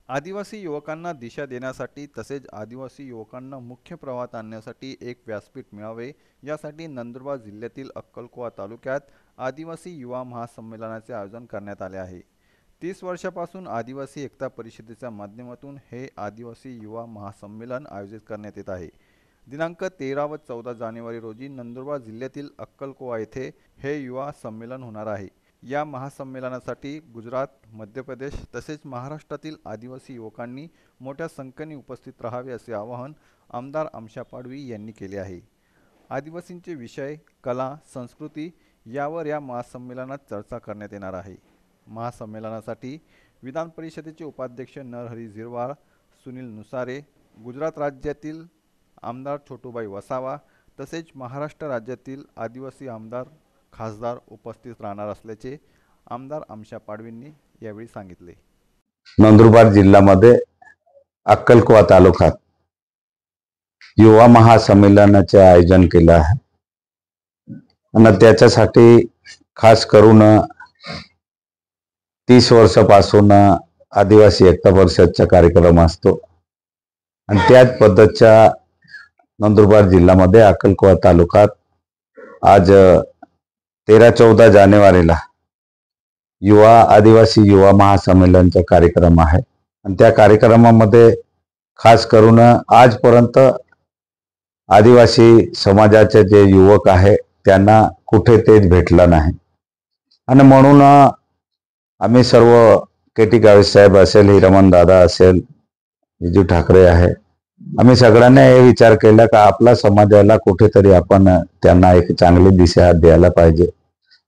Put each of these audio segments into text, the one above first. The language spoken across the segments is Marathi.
आदिवासी युवकांना दिशा देण्यासाठी तसेच आदिवासी युवकांना मुख्य प्रवाहात आणण्यासाठी एक व्यासपीठ मिळावे यासाठी नंदुरबार जिल्ह्यातील अक्कलकोवा तालुक्यात आदिवासी युवा महासंमेलनाचे आयोजन करण्यात आले आहे। 30 वर्षापासून आदिवासी एकता परिषदेच्या माध्यमातून हे आदिवासी युवा महासंमेलन आयोजित करण्यात येत आहे। दिनांक 13 व 14 जानेवारी रोजी नंदुरबार जिल्ह्यातील अक्कलकोवा येथे हे युवा संमेलन होणार आहे। या महासंमेलनासाठी गुजरात, मध्य प्रदेश तसेच महाराष्ट्रातील आदिवासी युवकांनी मोठ्या संख्येने उपस्थित राहावे असे आवाहन आमदार आमशा पाडवी यांनी केले आहे। आदिवासींचे विषय, कला, संस्कृती यावर या महासंमेलनात चर्चा करण्यात येणार आहे। महासंमेलनासाठी विधान परिषदेचे उपाध्यक्ष नरहरी झिरवाळ, सुनील नुसारे, गुजरात राज्यातील आमदार छोटूभाई वसावा तसेच महाराष्ट्र राज्यातील आदिवासी आमदार खासदार उपस्थित राहणार असल्याचे आमदार आमशा पाडवींनी यावेळी सांगितले। नंदुरबार जिल्ह्यामध्ये अक्कलकोवा तालुक्यात युवा महासंमेलनाचे आयोजन केलं आहे आणि त्याच्यासाठी खास करून 30 वर्षापासून आदिवासी एकता परिषदचा कार्यक्रम असतो आणि त्याच पद्धतीच्या नंदुरबार जिल्ह्यामध्ये अक्कलकोवा तालुक्यात आज 13-14 जानेवारीला आदिवासी युवा महासंमेलनाचा कार्यक्रम आहे आणि त्या कार्यक्रमामध्ये खास करून आजपर्यंत आदिवासी समाजाचे जे युवक आहे त्यांना कुठे तेच भेटलं नाही आणि म्हणून आम्ही सर्व के.टी. गावित साहेब असेल, हिरमन दादा असेल, विजू ठाकरे आहे, आम्ही सगळ्यांनी हे विचार केला की आपला समाजाला कुठेतरी आपण त्यांना एक चांगली दिशा द्यायला पाहिजे,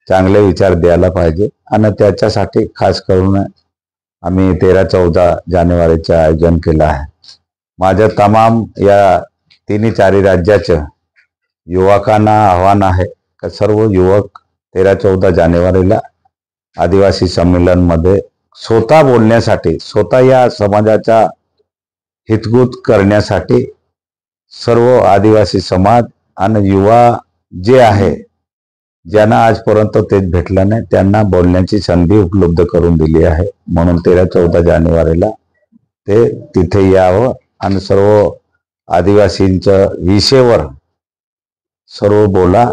चांगले विचार द्यायला पाहिजे आणि त्याच्यासाठी खास करून आम्ही 13-14 जानेवारीचे आयोजन केलं आहे। माझ्या तमाम या 3-4 राज्याच्या युवकांना आव्हान आहे की सर्व युवक 13-14 जानेवारीला आदिवासी संमेलनमध्ये स्वतः बोलण्यासाठी, स्वतः या समाजाचा हितगुज करण्यासाठी सर्व आदिवासी समाज आणि युवा जे आहे ज्यांना आजपर्यंत तेच भेटलं नाही त्यांना बोलण्याची संधी उपलब्ध करून दिली आहे। म्हणून 13-14 जानेवारीला ते तिथे यावं आणि सर्व आदिवासींच्या विषयावर सर्व बोला